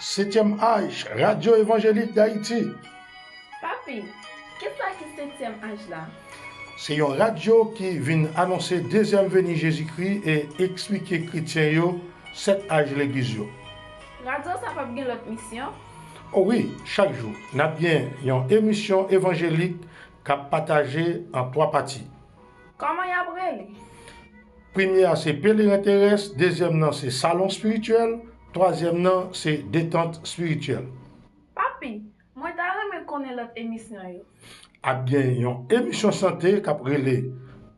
Septième âge, Radio Évangélique d'Haïti. Papi, qu'est-ce que c'est septième âge là? C'est une radio qui vient annoncer deuxième venue Jésus-Christ et expliquer chrétiens yo cet âge l'église yo. Radio ça pas bien l'autre mission? Oh oui, chaque jour, nous avons bien une émission évangélique qui a partagé en trois parties. Comment y a brûlé? Première, c'est pèlerin terrestre. Deuxième, c'est salon spirituel. Troisième, c'est détente spirituelle. Papi, moi t'as connaître l'autre émission yo. A bien une émission santé qui a relé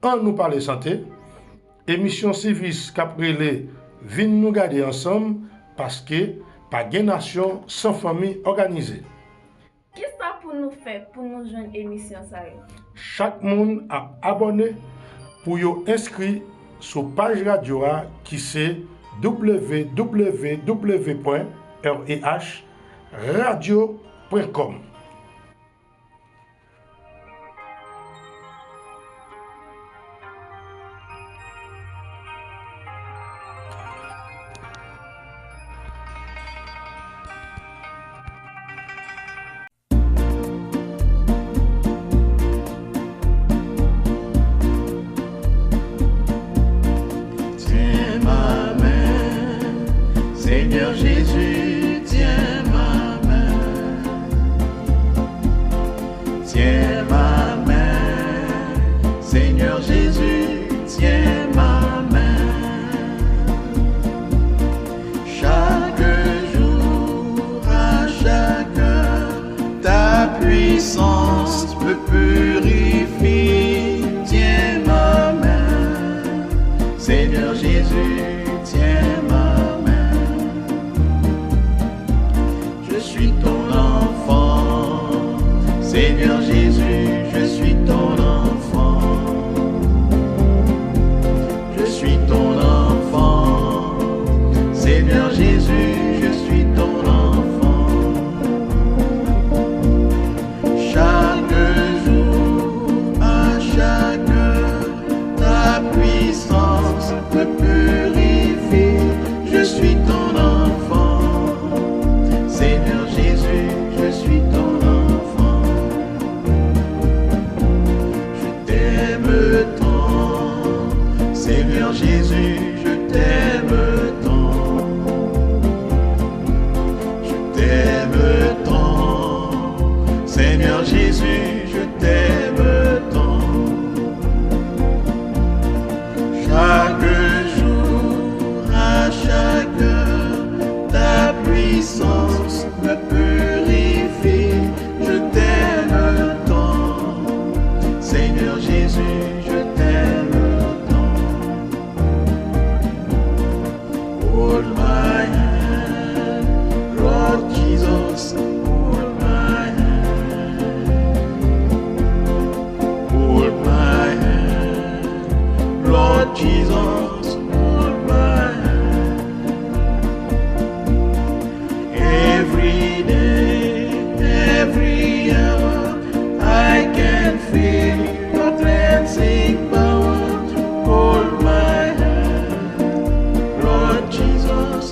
en nous parler santé. Émission service qui a relé vin nous garder ensemble parce que pas de nation sans famille organisée. Qu'est-ce que pour nous faire pour nous joindre émission ça yo? Chaque monde a abonné pour y inscrit sur page radio qui c'est www.rehradio.com. Seigneur Jésus, tiens ma main. Tiens ma main. Seigneur Jésus, tiens ma main. Chaque jour, à chaque heure, ta puissance me purifie. Tiens ma main. Seigneur Jésus, tiens ma main. Je suis ton enfant, Seigneur Jésus, je suis ton enfant. Je suis ton enfant, Seigneur Jésus, je suis ton enfant. Chaque jour, à chaque heure, ta puissance me purifie. Je suis ton enfant. Seigneur Jésus, je suis ton enfant. Je t'aime tant. Seigneur Jésus, je t'aime tant. Je t'aime tant. Seigneur Jésus, je t'aime tant. Chaque jour, à chaque heure, ta puissance me purifie. Je t'aime tant. Seigneur Jésus, je t'aime tant. Hold my hand, Lord Jesus, hold my hand. Hold my hand, Lord Jesus, hold my hand. Every day, every hour, I can feel your cleansing power. Hold my hand, Lord Jesus,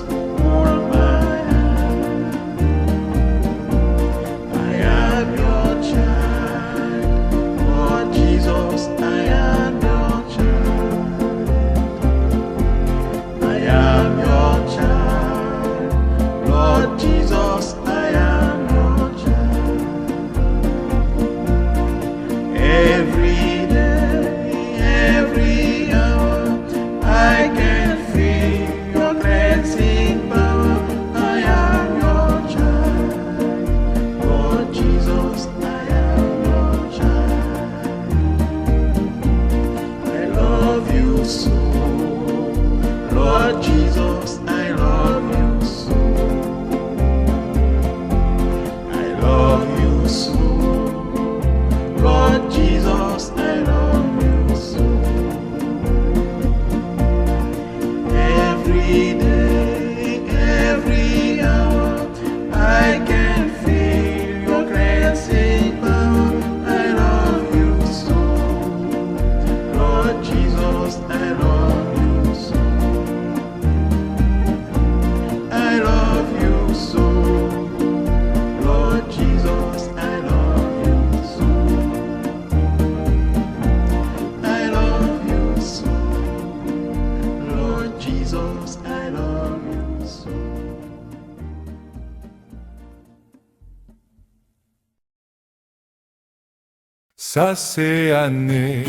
Ça c'est année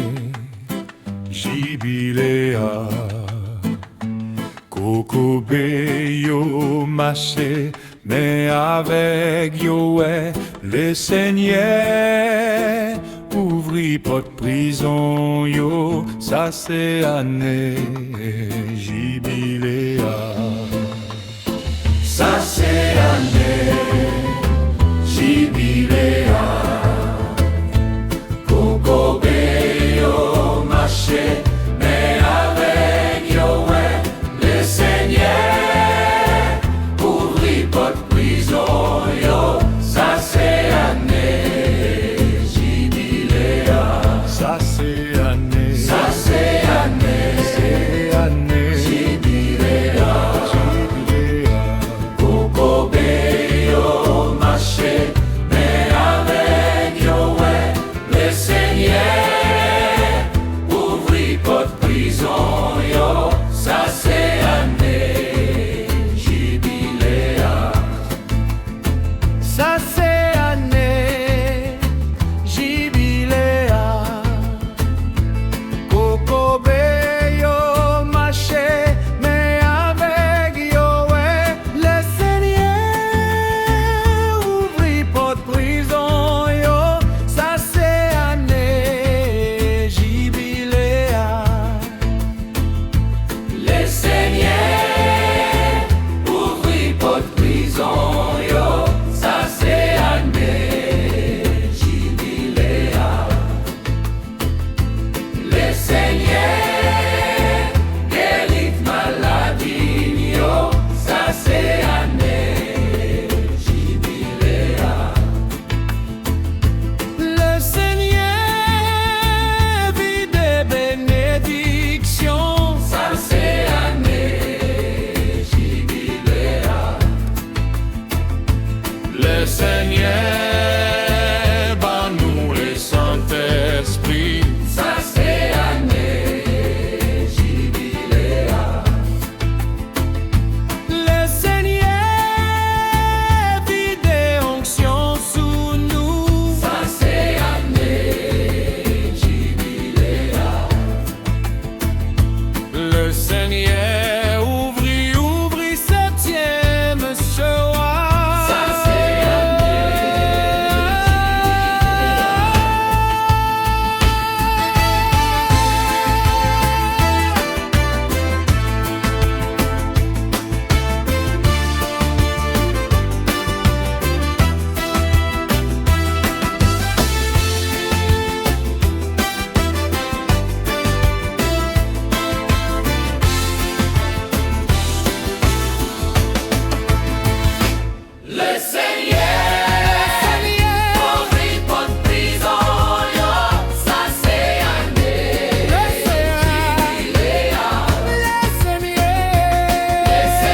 jubiléa. Coco yo marché, mais avec yo ouais, le Seigneur ouvrit porte prison yo. Ça c'est année jubiléa. Ça c'est année jubiléa. Coco yo marché, mais avec yo ouais, le Seigneur ouvrit porte prison yo. Ça c'est année jubiléa. Ça c'est année. Ça c'est année. C'est année jubiléa. Jubiléa. Coco yo marché, mais avec yo ouais, le Seigneur ouvrit porte prison yo. Ça c'est année jubiléa. Ça c'est année jubiléa. Coco yo marché, mais avec yo ouais, le Seigneur ouvrit porte prison yo. Ça c'est année jubiléa. Le Seigneur ouvrit porte prison yo. Ça c'est année jubiléa. Le Seigneur guérit maladie yo. Ça c'est année jubiléa. Le Seigneur vit des bénédictions. Ça c'est année jubiléa. Le Seigneur bat nous le Saint-Esprit. Ça c'est année jubiléa. Le Seigneur vit des onctions sous nous. Ça c'est année jubiléa. Le Seigneur ouvrit septième soir. Ça c'est le Seigneur ouvrit porte prison yo. Ça c'est année jubiléa. Le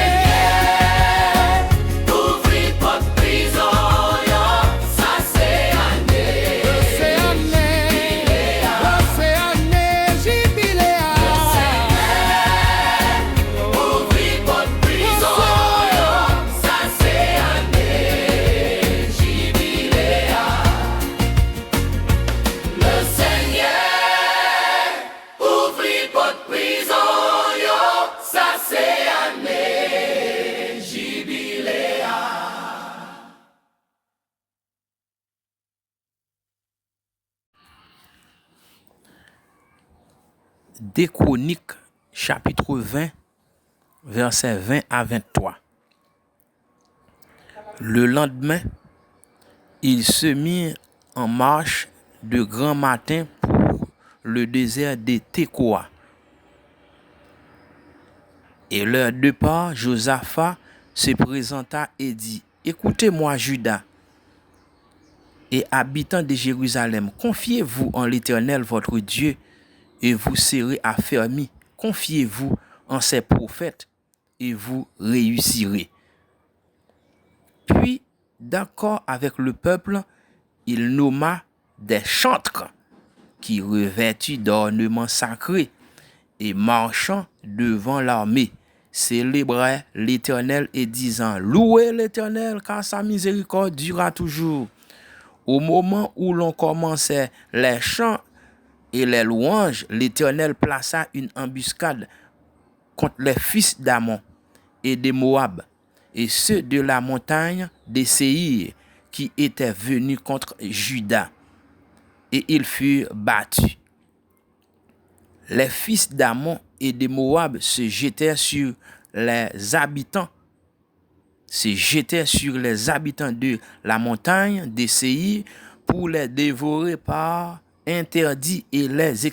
Seigneur ouvrit porte prison yo. Ça c'est année jubiléa. C'est année jubiléa. Le Seigneur ouvrit porte prison yo. Ça c'est année jubiléa. Le Seigneur ouvrit porte prison yo. Ça c'est année jubiléa. Des Chroniques, chapitre 20, versets 20 à 23. Le lendemain, ils se mirent en marche de grand matin pour le désert de Tekoa. Et leur départ, Josaphat se présenta et dit: Écoutez-moi, Juda et habitants de Jérusalem, confiez-vous en l'Éternel votre Dieu, et vous serez affermis. Confiez-vous en ses prophètes, et vous réussirez. Puis, d'accord avec le peuple, il nomma des chantres qui, revêtus d'ornements sacrés et marchant devant l'armée, célébraient l'Éternel et disant: Louez l'Éternel, car sa miséricorde durera toujours. Au moment où l'on commençait les chants et les louanges, l'Éternel plaça une embuscade contre les fils d'Ammon et de Moab, et ceux de la montagne des Séir qui étaient venus contre Juda, et ils furent battus. Les fils d'Ammon et de Moab se jetèrent sur les habitants de la montagne des Séir pour les dévorer par interdit et les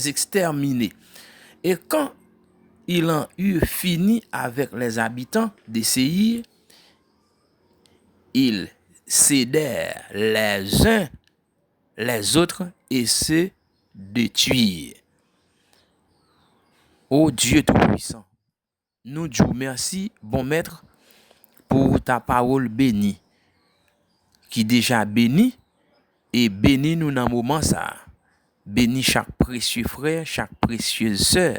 exterminer. Et quand il en eut fini avec les habitants des Séir, ils cédèrent les uns les autres et se détruisirent. Ô Dieu Tout-Puissant, nous disons merci, bon maître, pour ta parole bénie, qui déjà bénie, et bénis nous dans le moment ça. Bénis chaque précieux frère, chaque précieuse sœur,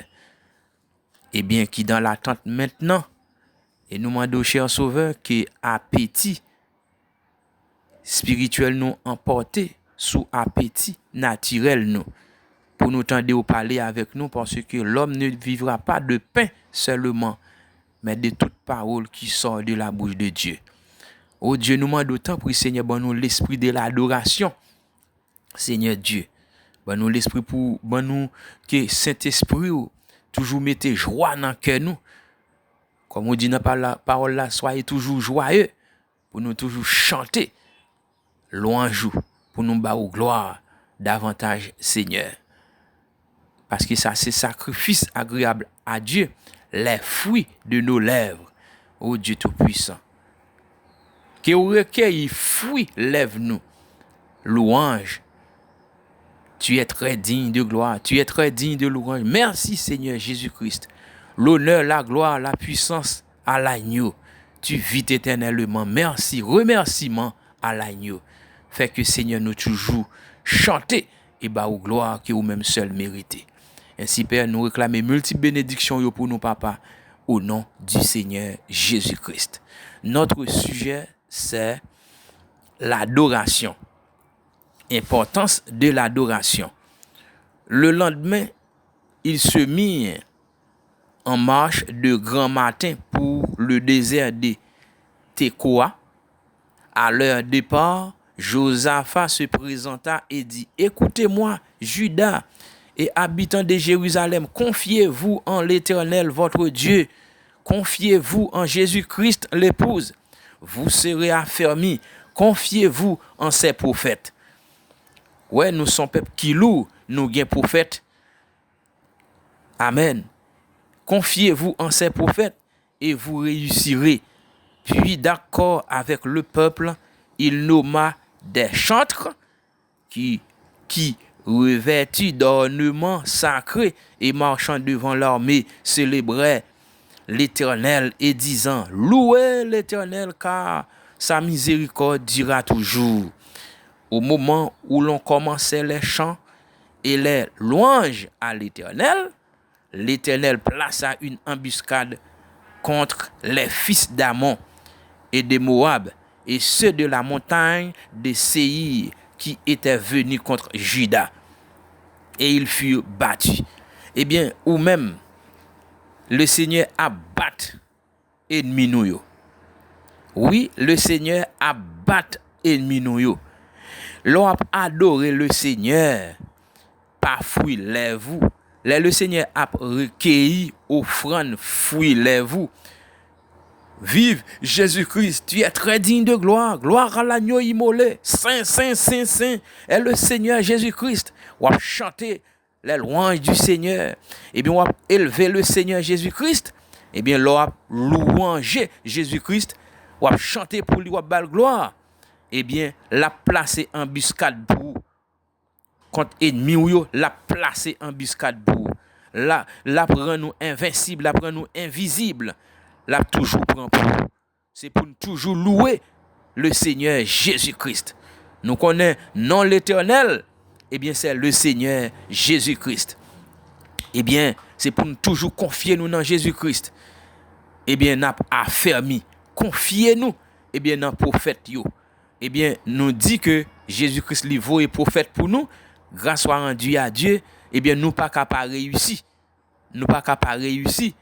et bien qui dans l'attente maintenant, et nous demandons, cher Sauveur, que appétit spirituel nous emporté sous appétit naturel nous, pour nous tendre au parler avec nous, parce que l'homme ne vivra pas de pain seulement, mais de toute parole qui sort de la bouche de Dieu. Oh Dieu, nous demandons autant pour Seigneur, bon nous l'esprit de l'adoration, Seigneur Dieu. Bon nous l'esprit pour bon nous que Saint-Esprit toujours mette joie dans cœur nous. Comme on dit dans la parole là, soyez toujours joyeux pour nous toujours chanter louange pour nous battre gloire davantage Seigneur. Parce que ça c'est sacrifice agréable à Dieu, les fruits de nos lèvres. Ô Dieu Tout-Puissant. Que au recueil fruits lève nous louange. Tu es très digne de gloire, tu es très digne de louange. Merci Seigneur Jésus-Christ. L'honneur, la gloire, la puissance à l'agneau. Tu vis éternellement. Merci, remerciement à l'agneau. Fait que Seigneur nous toujours chanter et bah ou gloire que vous même seul méritez. Ainsi Père, nous réclamer multiples bénédictions pour nous papa au nom du Seigneur Jésus-Christ. Notre sujet c'est l'adoration. Importance de l'adoration. Le lendemain, il se mit en marche de grand matin pour le désert de Tekoa. À leur départ, Josaphat se présenta et dit: écoutez-moi, Juda et habitants de Jérusalem, confiez-vous en l'Éternel votre Dieu, confiez-vous en Jésus-Christ l'épouse, vous serez affermis, confiez-vous en ses prophètes. Ouais, nous sommes peuple qui loue, nous gain prophètes. Amen. Confiez-vous en ces prophètes et vous réussirez. Puis d'accord avec le peuple, il nomma des chantres qui revêtus d'ornements sacrés et marchant devant l'armée célébraient l'Éternel et disant: louez l'Éternel car sa miséricorde durera toujours. Au moment où l'on commençait les chants et les louanges à l'Éternel, l'Éternel plaça une embuscade contre les fils d'Ammon et de Moab et ceux de la montagne de Séir qui étaient venus contre Juda. Et ils furent battus. Eh bien, ou même, le Seigneur abatte ennemis nous. Oui, le Seigneur abatte ennemis nous. L'on a adoré le Seigneur, pas fruit lève-vous. Le Seigneur a recueilli offrande fruit lève-vous. Vive Jésus-Christ, tu es très digne de gloire. Gloire à l'agneau immolé. Saint, Saint, Saint, Saint est le Seigneur Jésus-Christ. On va chanter les louanges du Seigneur. Eh bien, on va élever le Seigneur Jésus-Christ. Eh bien, on va louanger Jésus-Christ. On va chanter pour lui, on va belle gloire. Eh bien, la placer en embuscade pour contre ennemi ou la placer en embuscade pour la prend nous invincible, la prend nous invisible, la toujours prend pour. C'est pour nous toujours louer le Seigneur Jésus-Christ. Nous connaissons non l'Éternel, eh bien c'est le Seigneur Jésus-Christ. Eh bien, c'est pour nous toujours confier nous dans Jésus-Christ. Eh bien, n'a affermi, confiez nous, eh bien dans prophète yo. eh bien, nous dit que Jésus-Christ li voye prophète pour nous, grâce soit rendue à Dieu, eh bien, nous pas capable réussir. Nous pas capable réussir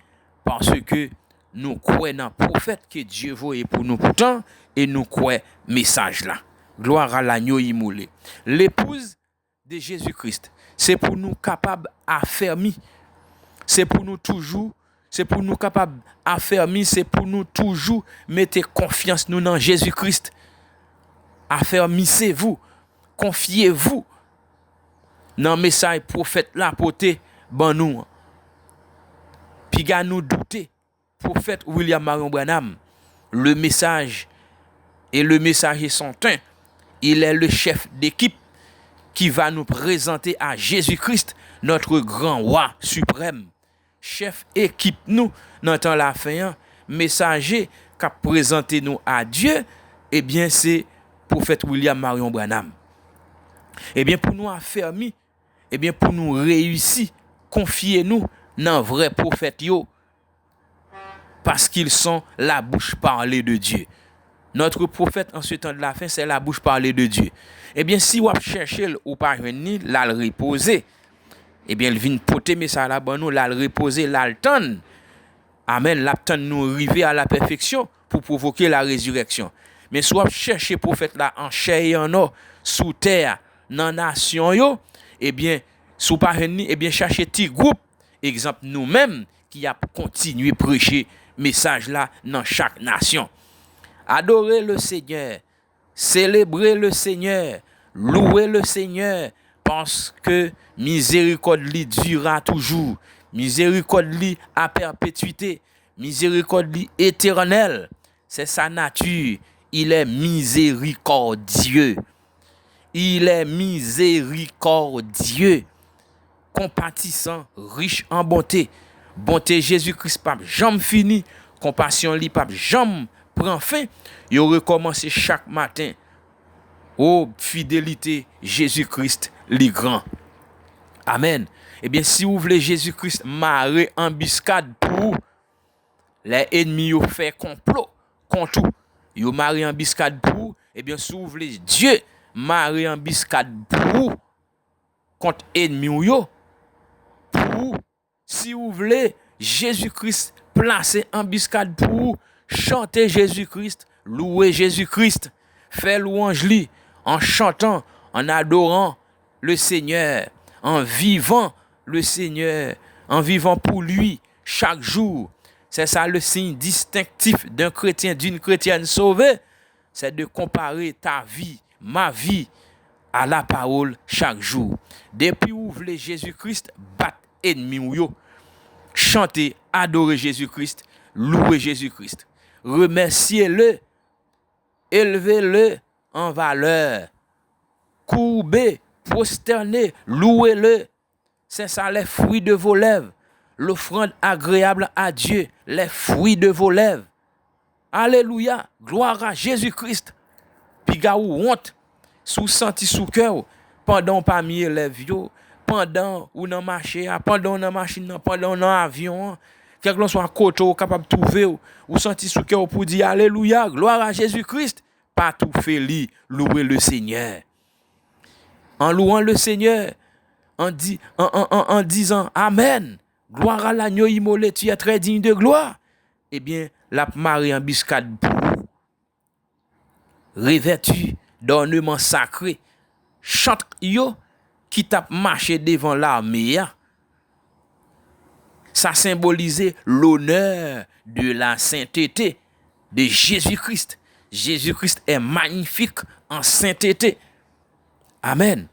parce que nous croyons dans le prophète que Dieu voye pour nous pourtant et nous croyons message là. Gloire à l'agneau immolé. L'épouse de Jésus-Christ, c'est pour nous capables affermis. C'est pour nous toujours, c'est pour nous capables affermis, c'est pour nous toujours mettre confiance nous dans Jésus-Christ. Affermissez-vous, confiez-vous dans le message prophète là porté ban nous. Puis gars nous douter, prophète William Marion Branham, le message et le messager sont un. Il est le chef d'équipe qui va nous présenter à Jésus-Christ, notre grand roi suprême. Chef équipe nous, dans temps la fin, messager qui a présenté nous à Dieu, eh bien c'est prophète William Marion Branham. Eh bien pour nous affermir, eh bien pour nous réussir, confiez-nous dans vrai prophète yo, parce qu'ils sont la bouche parlée de Dieu. Notre prophète en ce temps de la fin, c'est la bouche parlée de Dieu. Eh bien, si vous cherchez ou pas venir, là le reposer, eh bien, il vient porter message là bon nous, là le reposer, là le tendre. Amen, là tendre nous arriver à la perfection pour provoquer la résurrection. Mais si vous cherchez prophète là en chair et en eau, sous terre, dans nation yo, eh bien, si vous pas venir, eh bien, cherchez petit groupe, exemple nous-mêmes qui a continué prêcher message là dans chaque nation. Adorez le Seigneur, célébrez le Seigneur, louez le Seigneur, parce que miséricorde li durera toujours, miséricorde li à perpétuité, miséricorde li éternelle. C'est sa nature, il est miséricordieux. Il est miséricordieux, compatissant, riche en bonté. Bonté Jésus-Christ pas jamais fini, compassion li pas jamais prend fin. Il recommence chaque matin. Oh, fidélité, Jésus-Christ, li grand. Amen. Eh bien, si vous voulez Jésus-Christ marrer embuscade pour les ennemis, vous fait complot contre vous. Vous marrer embuscade pour, eh bien, si vous voulez Dieu marrer embuscade pour contre ennemis, pour, si vous voulez Jésus-Christ placer embuscade pour, chanter Jésus-Christ, louer Jésus-Christ, faire louange lui, en chantant, en adorant le Seigneur, en vivant le Seigneur, en vivant pour lui chaque jour. C'est ça le signe distinctif d'un chrétien, d'une chrétienne sauvée, c'est de comparer ta vie, ma vie, à la parole chaque jour. Depuis où vous voulez Jésus-Christ, battre ennemi ou yo, chanter, adorer Jésus-Christ, louer Jésus-Christ. Remerciez-le, élevez-le en valeur, courbez, prosternez, louez-le. C'est ça les fruits de vos lèvres, l'offrande agréable à Dieu, les fruits de vos lèvres. Alléluia, gloire à Jésus-Christ. Piga ou honte, sous senti sous cœur, pendant parmi les vieux, pendant ou dans marché, pendant dans machine, pendant dans avion, quel que soit côté capable de trouver ou senti sous cœur pour dire alléluia, gloire à Jésus-Christ, pas tout fait li, louer le Seigneur. En louant le Seigneur, en disant amen, gloire à l'agneau immolé, tu es très digne de gloire. Eh bien, la Marie en biscade pour revêtu d'ornements sacrés, chante yo qui t'a marché devant l'armée. Ça symbolisait l'honneur de la sainteté de Jésus-Christ. Jésus-Christ est magnifique en sainteté. Amen.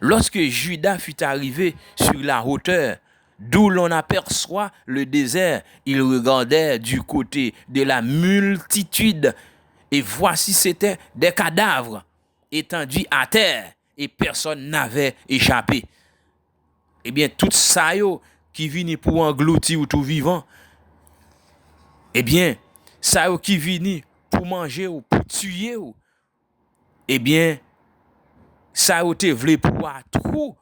Lorsque Judas fut arrivé sur la hauteur, d'où l'on aperçoit le désert, il regardait du côté de la multitude, et voici c'était des cadavres étendus à terre, et personne n'avait échappé. Eh bien, tout ça yo qui vini pour engloutir ou tout vivant, eh bien, ça yo qui vini pour manger ou pour tuer ou, eh bien, ça yo te vle pour trop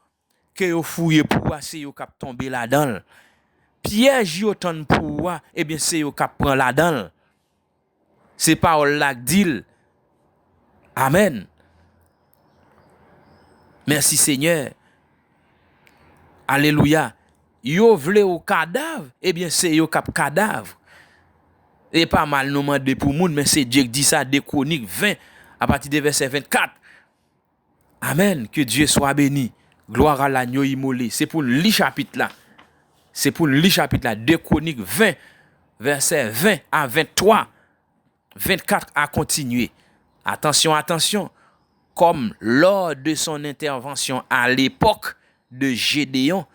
que yo fouye pour c'est yo k'ap tomber là-dedans. Piège yo ton pour eh bien c'est yo k'ap prend là-dedans. C'est parole la dit Amen. Merci Seigneur. Alléluia. Yo vle ou cadavre, eh bien c'est yo kap cadavre. Et pas mal nous mandé pour moun, mais c'est Dieu qui dit ça, des Chroniques 20, à partir du verset 24. Amen. Que Dieu soit béni. Gloire à l'agneau immolé. C'est pour le chapitre là. C'est pour le chapitre là. 2 Chroniques 20, verset 20 à 23. 24 à continuer. Attention, attention. Comme lors de son intervention à l'époque de Gédéon,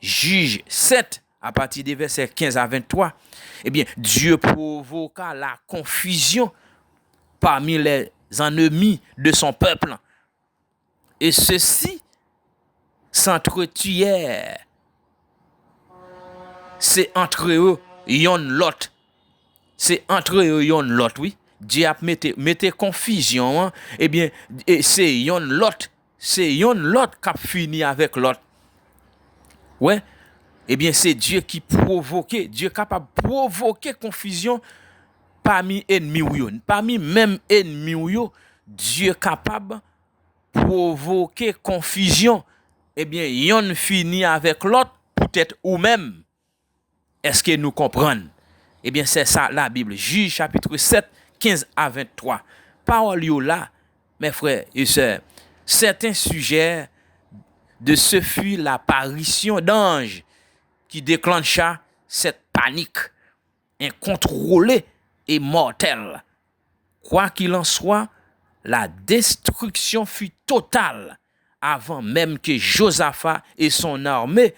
Juge 7, à partir des versets 15 à 23, eh bien, Dieu provoqua la confusion parmi les ennemis de son peuple. Et ceux-ci s'entretuèrent. C'est entre eux, yon l'autre. C'est entre eux, yon l'autre, oui. Dieu a mettez confusion, hein? Eh bien, c'est yon l'autre. C'est yon l'autre qui a fini avec l'autre. Ouais. Eh bien, c'est Dieu qui provoquait. Dieu est capable de provoquer confusion parmi ennemis ou yo. Parmi même ennemis ou yo, Dieu est capable de provoquer confusion. Eh bien, yon fini avec l'autre, peut-être ou même. Est-ce que nous comprenons? Eh bien, c'est ça la Bible. Juge chapitre 7, 15 à 23. Parole yo là, mes frères et sœurs, certains sujets de ce fut l'apparition d'anges qui déclencha cette panique incontrôlée et mortelle. Quoi qu'il en soit, la destruction fut totale avant même que Josaphat et son armée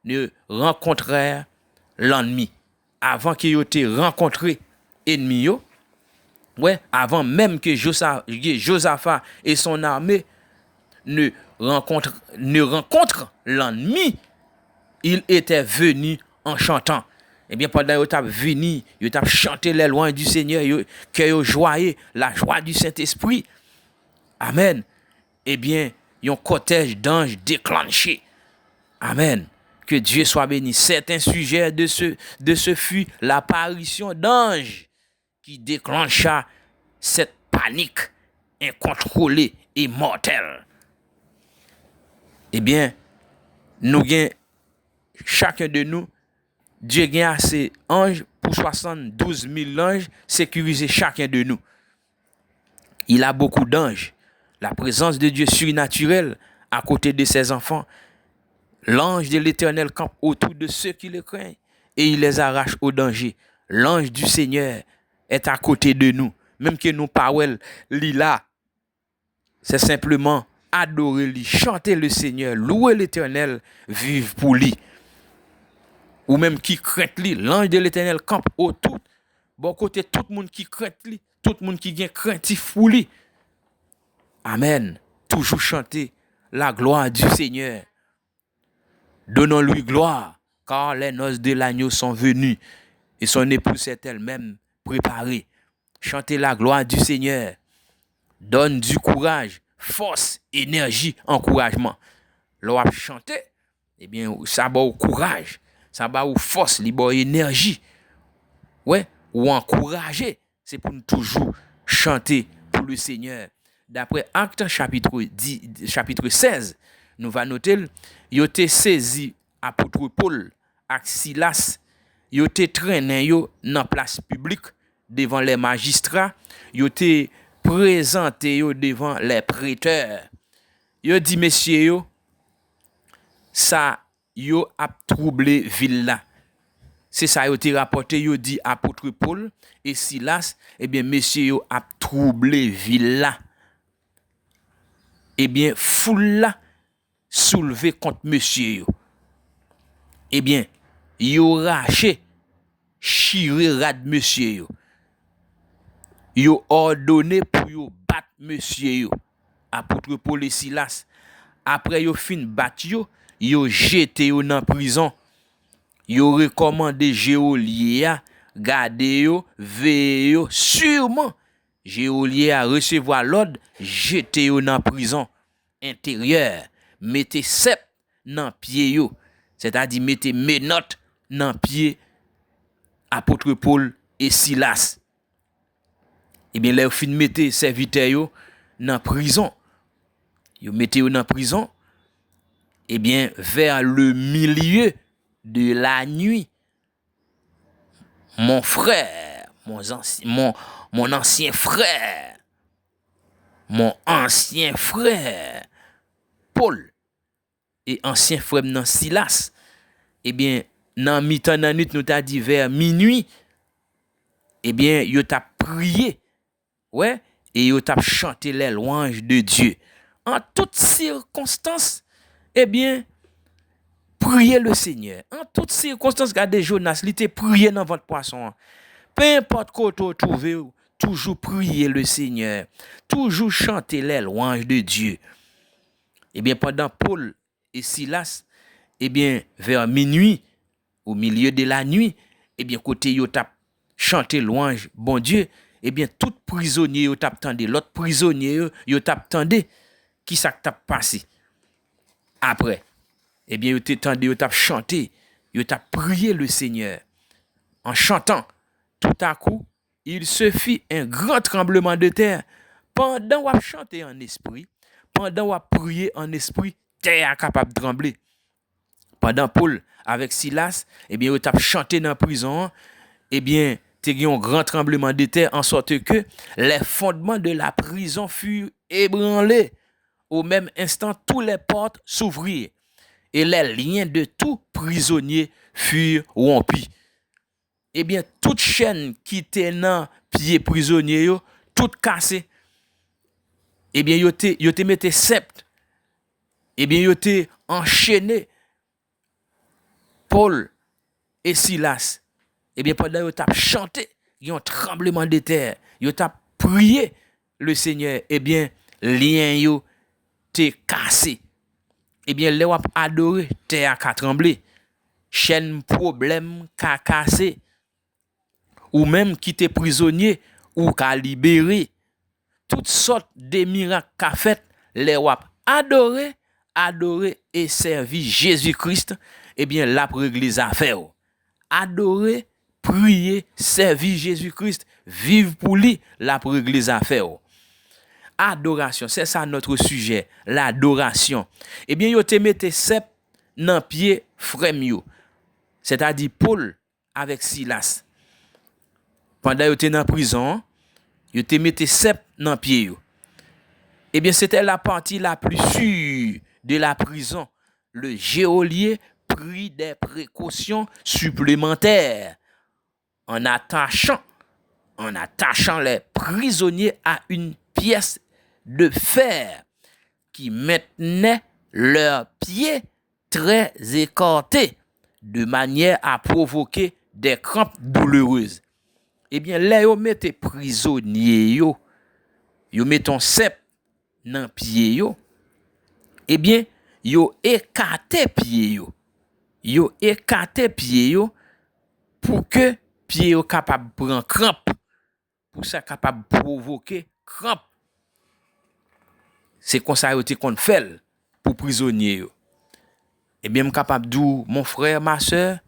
ne rencontrèrent l'ennemi. Avant qu'ils aient rencontré l'ennemi, ouais, avant même que Josaphat et son armée ne rencontrent l'ennemi, il était venu en chantant. Eh bien, pendant qu'ils étaient venus, ils étaient chanté les louanges du Seigneur, qu'ils joyeux, la joie du Saint-Esprit. Amen. Eh bien, un cortège d'anges déclenché. Amen. Que Dieu soit béni. Certains sujets de ce fut l'apparition d'anges qui déclencha cette panique incontrôlée et mortelle. Eh bien, nous gagnons, chacun de nous, Dieu gagne assez anges pour 72 000 anges sécuriser chacun de nous. Il a beaucoup d'anges. La présence de Dieu surnaturelle à côté de ses enfants. L'ange de l'Éternel campe autour de ceux qui le craignent et il les arrache au danger. L'ange du Seigneur est à côté de nous. Même que nous parlons, là, c'est simplement adorer lui, chanter le Seigneur, louer l'Éternel, vivre pour lui. Ou même qui craint lui, l'ange de l'Éternel campe autour. Bon côté, tout le monde qui craint lui, tout le monde qui vient craintif pour lui. Amen. Toujours chanter la gloire du Seigneur. Donnons-lui gloire, car les noces de l'agneau sont venues et son épouse est elle-même préparée. Chantez la gloire du Seigneur. Donne du courage, force, énergie, encouragement. Lorsque chanter, eh bien, ça va au courage, ça va au force, libre énergie. Ouais, ou encourager. C'est pour nous toujours chanter pour le Seigneur. D'après Actes chapitre 16, nous va noter, il a saisi apôtre Paul et Silas, il a traîné yo dans place publique devant les magistrats, il a présenté yo devant les prêteurs. Il a dit messieurs yo, ça yo a troublé ville là. C'est ça yo te rapporté, yo dit apôtre Paul et Silas, eh bien messieurs yo a troublé ville là. Eh bien foule là soulevé contre monsieur yo. Eh bien, yo raché, chiré rad monsieur yo. Yo ordonné pour yo battre monsieur yo. Apôtre Paul et Silas. Après yo fin battre yo jeté yo dans prison. Yo recommandé geôlier garder yo, veiller yo sûrement. Geôlier a recevoir l'ordre, jeté yo dans prison intérieure. Mettez cep dans pied yo, c'est-à-dire mettez menottes dans pied apôtre Paul et Silas. Eh bien, là fin mettez serviteur yo, dans prison. Yo mettez yo dans prison. Eh bien, vers le milieu de la nuit, mon frère, mon ancien frère, Paul, et ancien frère nan Silas, eh bien, dans mi-temps nan nuit, nous t'a dit vers minuit, eh bien, yo t'a prié, ouais, et yo t'a chanté les louanges de Dieu. En toutes circonstances, eh bien, priez le Seigneur. En toutes circonstances, regardez Jonas, il était prié dans votre poisson. Peu importe quoi vous trouvez, toujours prier le Seigneur. Toujours chanter les louanges de Dieu. Eh bien, pendant Paul et Silas, eh bien, vers minuit, au milieu de la nuit, eh bien, côté yo tap chanter louange, bon Dieu, eh bien, tout prisonnier yo tap tendé, l'autre prisonnier yo tap tendé, qui ça tap passé. Après, eh bien, yo tap chanté, yo tap prié le Seigneur. En chantant, tout à coup, il se fit un grand tremblement de terre. Pendant qu'on chantait en esprit, pendant qu'on priait en esprit, terre est capable de trembler. Pendant Paul avec Silas, eh bien, ils ont chanté dans la prison, eh bien, il y a eu un grand tremblement de terre en sorte que les fondements de la prison furent ébranlés. Au même instant, toutes les portes s'ouvrirent et les liens de tout prisonnier furent rompus. Eh bien, toute chaîne qui était dans pied prisonnier, toute cassée. Eh bien, yo te mette sept. Eh bien, yo te enchaîné Paul et Silas. Eh bien, pendant yo t'a chanté, il y a un tremblement de terre. Yo t'a prié le Seigneur. Eh bien, lien yo te cassé. Eh bien, les wap adoré, terre a tremblé. Chaîne problème ka cassé. Ou même qui te prisonnier ou ka libéré. Toutes sortes de miracles qu'a fait, les wap adoré et servi Jésus-Christ, eh bien, la réglé affaire. Adorer, prier, servir Jésus-Christ, vivre pour lui, la réglé affaire. Adoration, c'est ça notre sujet, l'adoration. Eh bien, yo te mette sep nan pied frème yo. C'est-à-dire Paul avec Silas. Pendant yo te dans prison, yo te mette sep nan pied yo. Eh bien, c'était la partie la plus sûre de la prison. Le geôlier prit des précautions supplémentaires en attachant les prisonniers à une pièce de fer qui maintenait leurs pieds très écartés de manière à provoquer des crampes douloureuses. Eh bien, là, yo mette prisonniers yo metton sep nan pied yo. Eh bien, yo écarté pied yo. Yo écarté pied yo pour que pied yo capable prendre crampe. Pour ça capable provoquer crampe. C'est comme ça yo te kon fait pour prisonnier yo. Eh bien, capable d'où mon frère, ma soeur,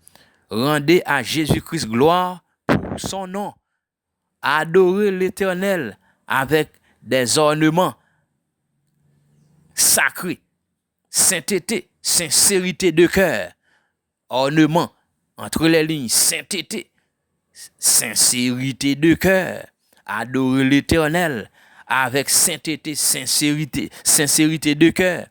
rendez à Jésus-Christ gloire pour son nom. Adorez l'Éternel avec des ornements sacrés, sainteté, sincérité de cœur, ornement entre les lignes, sainteté, sincérité de cœur. Adorez l'Éternel avec sainteté, sincérité de cœur.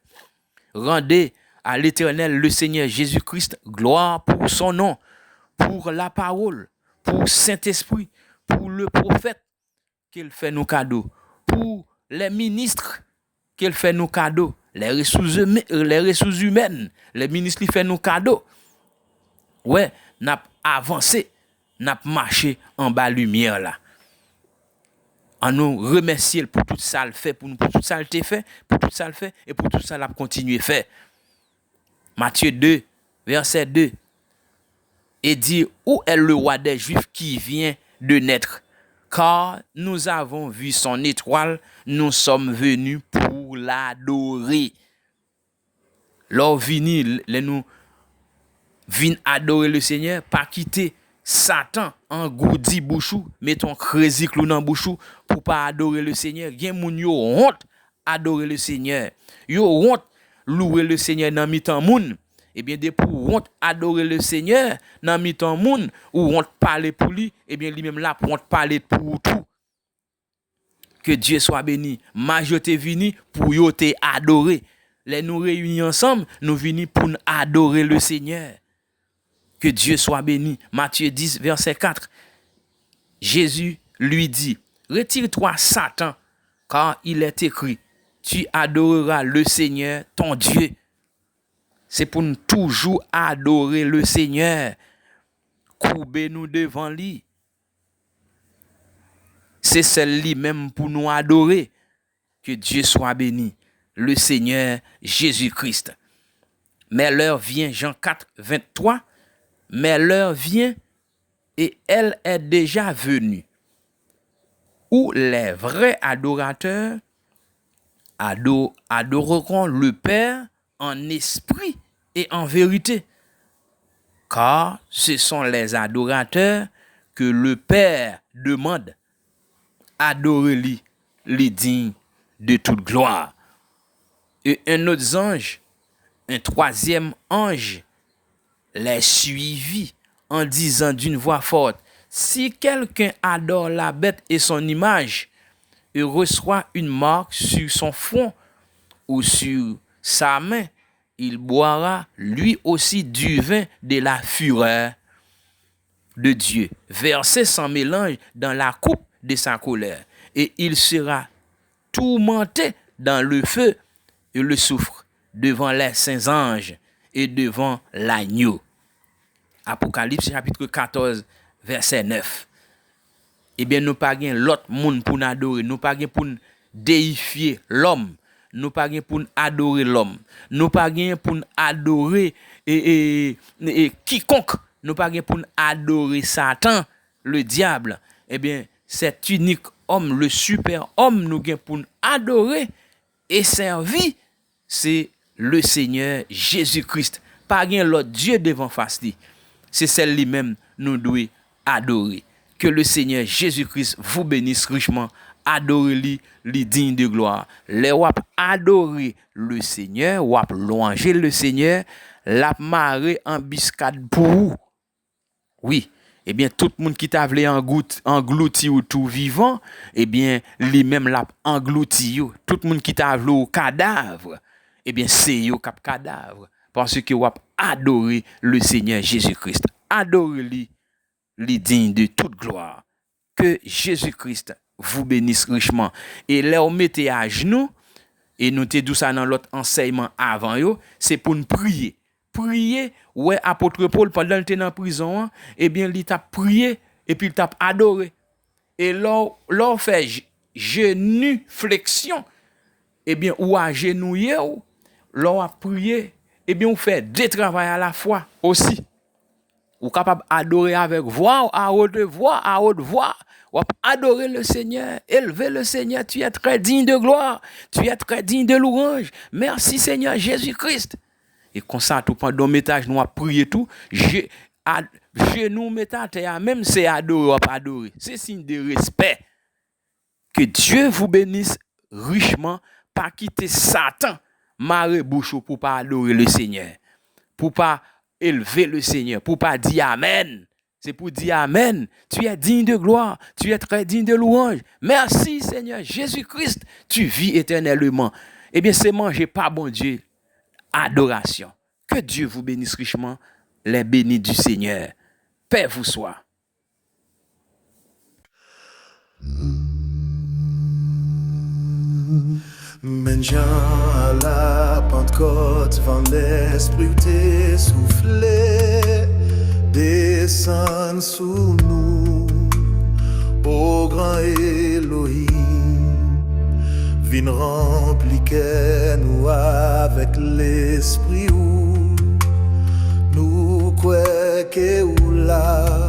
Rendez à l'Éternel le Seigneur Jésus-Christ gloire pour son nom, pour la parole, pour Saint-Esprit, pour le prophète qu'il fait nos cadeaux, pour les ministres qu'il fait nos cadeaux, les ressources humaines, les ministres qui fait nos cadeaux. Ouais, n'a avancé, n'a marché en bas lumière là. On nous remercie pour tout ça le fait, pour tout ça le fait, pour tout ça le fait et pour tout ça l'a continuer faire. Matthieu 2, verset 2. Et dit, où est le roi des Juifs qui vient de naître? Car nous avons vu son étoile, nous sommes venus pour l'adorer. Lors vini, nous vin adorer le Seigneur, pas quitter Satan en goudi bouchou, mettons crazy clou dans bouchou pour pas adorer le Seigneur. Gen moun yo honte adorer le Seigneur. Yo honte louer le Seigneur dans mi-temps moun. Eh bien, de pour honte adorer le Seigneur dans mi-temps moun, ou honte parler pour lui, eh bien, lui-même là, pour honte parler pour tout. Que Dieu soit béni. Majorité vini pour yo te adorer. Les nous réunis ensemble, nous venons pour adorer le Seigneur. Que Dieu soit béni. Matthieu 10, verset 4. Jésus lui dit, retire-toi, Satan, car il est écrit, tu adoreras le Seigneur, ton Dieu. C'est pour nous toujours adorer le Seigneur. Courbez-nous devant lui. C'est celle-là même pour nous adorer. Que Dieu soit béni. Le Seigneur Jésus-Christ. Mais l'heure vient, Jean 4, 23. Mais l'heure vient et elle est déjà venue, où les vrais adorateurs adoreront le Père en esprit et en vérité. Car ce sont les adorateurs que le Père demande. Adorez-lui, les dignes de toute gloire. Et un autre ange, un troisième ange, les suivit en disant d'une voix forte, si quelqu'un adore la bête et son image, et reçoit une marque sur son front ou sur sa main, il boira lui aussi du vin de la fureur de Dieu, versé sans mélange dans la coupe de sa colère, et il sera tourmenté dans le feu et le soufre devant les saints anges et devant l'agneau. Apocalypse chapitre 14 verset 9. Eh bien, nous pas gen l'autre monde pour nous adorer, nous pas gen pour nous déifier l'homme, nous pas gen pour nous adorer l'homme, nous pas gen pour nous adorer quiconque, nous pas gen pour nous adorer Satan, le diable. Eh bien, cet unique homme, le super homme, nous gen pour nous adorer et servir, c'est le Seigneur Jésus-Christ. Pas gen l'autre Dieu devant face li. C'est celle-là même nous devons adorer. Que le Seigneur Jésus-Christ vous bénisse richement. Adorez-lui, lui digne de gloire. Les wap adorer le Seigneur, wap louanger le Seigneur, la marée embuscade pour vous. Oui, eh bien, tout le monde qui t'a voulu englouti ou tout vivant, eh bien, lui-même l'a englouti. Tout le monde qui t'a voulu au cadavre, eh bien, c'est yo cap cadavre. Parce que wap adorer le Seigneur Jésus-Christ. Adorez-lui, lui digne de toute gloire. Que Jésus-Christ vous bénisse richement. Et là, on mettez à genoux, et nous te dit ça dans l'autre enseignement avant, c'est pour nous prier. Prier, ouais, apôtre Paul, pendant qu'il était dans la prison, eh bien, il t'a prié, et puis il t'a adoré. Et là, on fait genuflexion, eh bien, ou à genouiller, là, on a prié, eh bien, on fait deux travaux à la fois aussi. Ou capable d'adorer avec voix, à haute voix, ou adorer le Seigneur, élever le Seigneur. Tu es très digne de gloire, tu es très digne de louange. Merci Seigneur Jésus-Christ. Et comme ça, tout pendant le métage, nous avons prié tout. Genou métage, même c'est adorer ou pas adorer. C'est signe de respect. Que Dieu vous bénisse richement, pas quitter Satan, marrer bouche pour pas adorer le Seigneur, pour pas élever le Seigneur, pour pas dire Amen. C'est pour dire Amen. Tu es digne de gloire, tu es très digne de louange. Merci Seigneur Jésus-Christ, tu vis éternellement. Eh bien, c'est manger pas bon Dieu. Adoration. Que Dieu vous bénisse richement, les bénis du Seigneur. Paix vous soit. Men Jean à la Pentecôte, vent l'esprit t'est soufflé, descend sous nous, ô grand Elohim, vin rempli que nous avec l'esprit où nous croyons que ou là,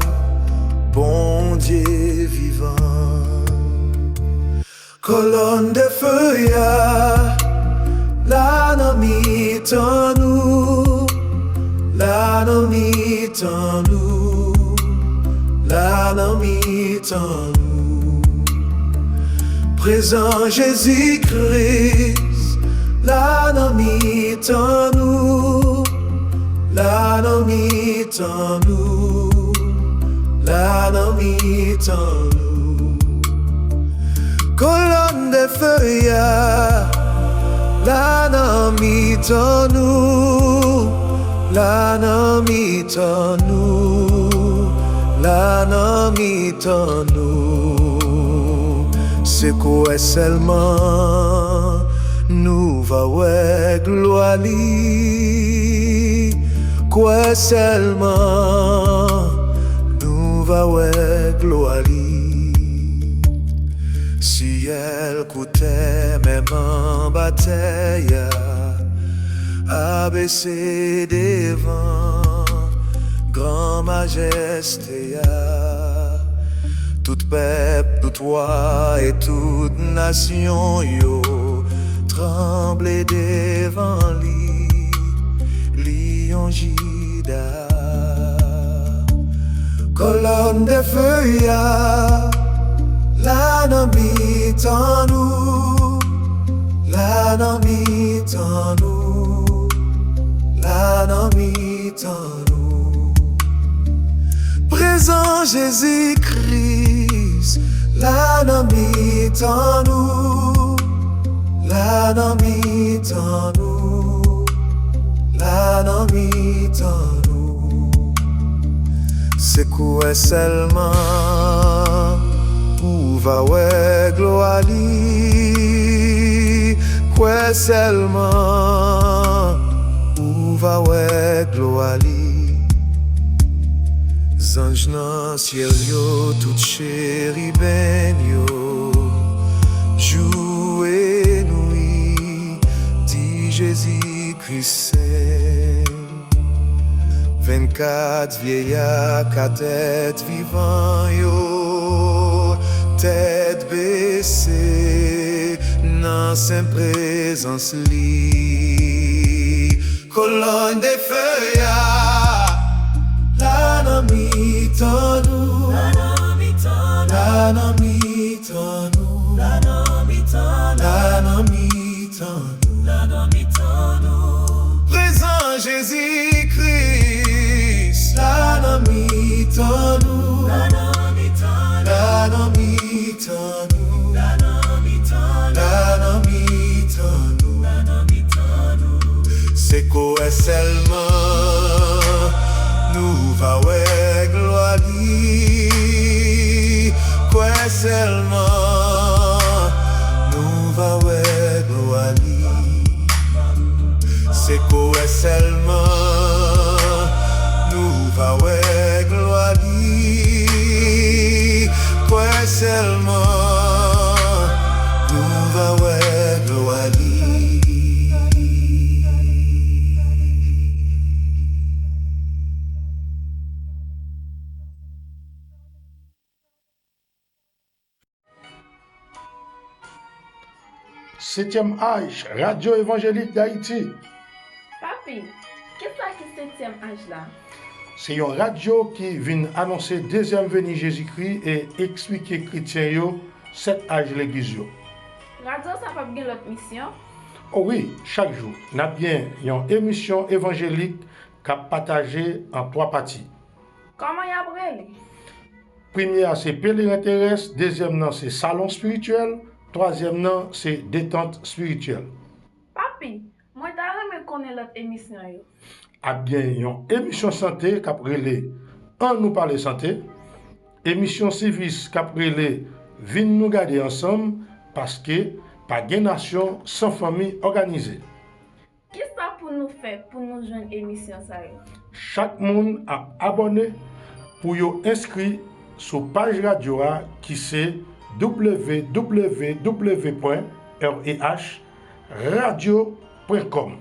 bon Dieu vivant. Colonne de feu, la nomi en nous, la nomi en nous, la nomi en nous. présent Jésus-Christ, la nan mitan nous, la nan mitan nous, la nan mitan nous. Colonne de feuilles, la nan mitan nous, la nan mitan nous, la nan mitan nous. C'est quoi seulement nous va ouais gloire li, quoi seulement nous va ouais gloire li. Si elle coûtait même en bataille, abaissé devant grand majesté, tout peuple, tout roi et toute nation yo tremblait devant lion Juda. Colonne de feuilles, la nan mitan nous, la nan mitan nous, la nan mitan nous. Présent Jésus-Christ, la nan mitan nous, la nan mitan nous, la nan mitan nous. C'est quoi seulement où va ouais gloire li, quoi seulement où va ouais gloire li. Zanj nan ciel yo tout chérubin yo joue nuit, dit Jésus-Christ saint. 24 vieillards qu'à tête vivant yo, tête baissée, dans sa présence li. Colonne des feuilles, la nan mitan nous, la nan mitan nous, la nan mitan nous, la nan mitan nous, la nan mitan nous. Présent Jésus-Christ, la nan mitan nous, la nan mitan nous, la nan mitan nous, la nan mitan nous, la nan mitan nous. C'est quoi seulement nous va ouais gloire li, quoi seulement nous va ouais gloire li. C'est quoi seulement nous va ouais gloire li, quoi seulement nous va ouais gloire li. Septième âge, Radio Évangélique d'Haïti. Papi, qu'est-ce que c'est 7e âge là? C'est une radio qui vient annoncer deuxième venue Jésus-Christ et expliquer chrétiens yo cet âge l'église yo. Radio ça pas bien l'autre mission? Oh oui, chaque jour, nous avons bien une émission évangélique qui a partagé en 3 parties. Comment y a brûlé? Première, c'est pèlerin terrestre. Deuxième, c'est salon spirituel. Troisième, c'est détente spirituelle. Papi, moi t'as connaître l'autre émission yo. A bien, une émission santé qui a relé en nous parler santé. Émission service qui a relé vin nous garder ensemble parce que pas de nation sans famille organisée. Qu'est-ce que pour nous faire pour nous joindre émission ça yo? Chaque monde a abonné pour y inscrit sur page radio qui c'est www.rehradio.com.